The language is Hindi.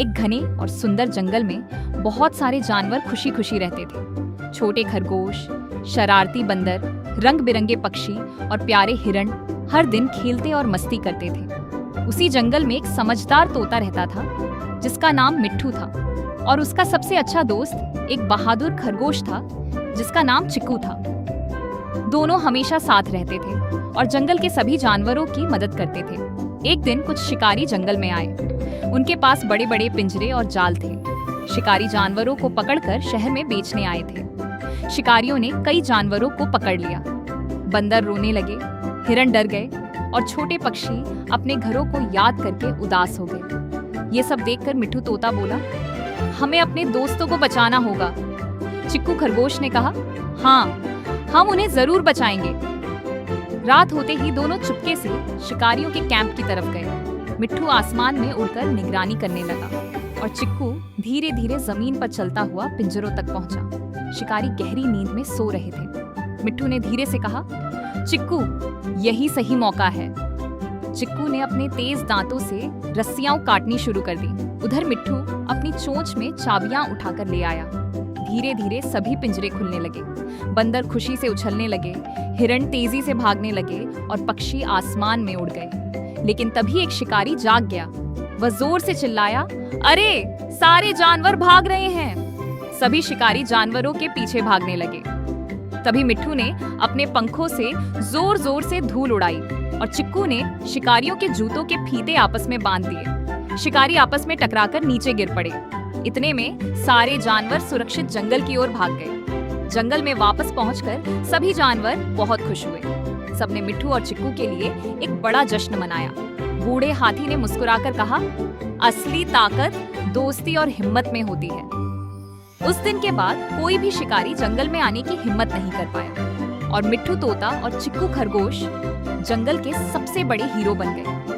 एक घने और सुंदर जंगल में बहुत सारे जानवर खुशी खुशी रहते थे। छोटे खरगोश, शरारती बंदर, रंग बिरंगे पक्षी और प्यारे हिरण हर दिन खेलते और मस्ती करते थे। उसी जंगल में एक समझदार तोता रहता था जिसका नाम मिट्ठू था, और उसका सबसे अच्छा दोस्त एक बहादुर खरगोश था जिसका नाम चिक्कू था। दोनों हमेशा साथ रहते थे और जंगल के सभी जानवरों की मदद करते थे। एक दिन कुछ शिकारी जंगल में आए। उनके पास बड़े बड़े पिंजरे और जाल थे। शिकारी जानवरों को पकड़कर शहर में बेचने आए थे। शिकारियों ने कई जानवरों को पकड़ लिया। बंदर रोने लगे, हिरण डर गए और छोटे पक्षी अपने घरों को याद करके उदास हो गए। ये सब देखकर मिट्ठू तोता बोला, हमें अपने दोस्तों को बचाना होगा। चिक्कू खरगोश ने कहा, हाँ, हम उन्हें जरूर बचाएंगे। रात होते ही दोनों चुपके से शिकारियों के कैंप की तरफ गए। मिट्ठू आसमान में उड़कर निगरानी करने लगा और चिक्कू धीरे धीरे जमीन पर चलता हुआ पिंजरों तक पहुंचा। शिकारी गहरी नींद में सो रहे थे। मिट्ठू ने धीरे से कहा, चिक्कू, यही सही मौका है। चिक्कू ने अपने तेज दांतों से रस्सियां काटनी शुरू कर दी। उधर मिट्ठू अपनी चोंच में चाबियां उठाकर ले आया। धीरे धीरे सभी पिंजरे खुलने लगे। बंदर खुशी से उछलने लगे, हिरण तेजी से भागने लगे और पक्षी आसमान में उड़ गए। लेकिन तभी एक शिकारी जाग गया। वह जोर से चिल्लाया, अरे, सारे जानवर भाग रहे हैं। सभी शिकारी जानवरों के पीछे भागने लगे। तभी मिट्ठू ने अपने पंखों से जोर जोर से धूल उड़ाई और चिक्कू ने शिकारियों के जूतों के फीते आपस में बांध दिए। शिकारी आपस में टकराकर नीचे गिर पड़े। इतने में सारे जानवर सुरक्षित जंगल की ओर भाग गए। जंगल में वापस पहुंचकर सभी जानवर बहुत खुश हुए। सबने मिट्ठू और चिक्कू के लिए एक बड़ा जश्न मनाया। बूढ़े हाथी ने मुस्कुराकर कहा, असली ताकत दोस्ती और हिम्मत में होती है। उस दिन के बाद कोई भी शिकारी जंगल में आने की हिम्मत नहीं कर पाया और मिट्ठू तोता और चिक्कू खरगोश जंगल के सबसे बड़े हीरो बन गए।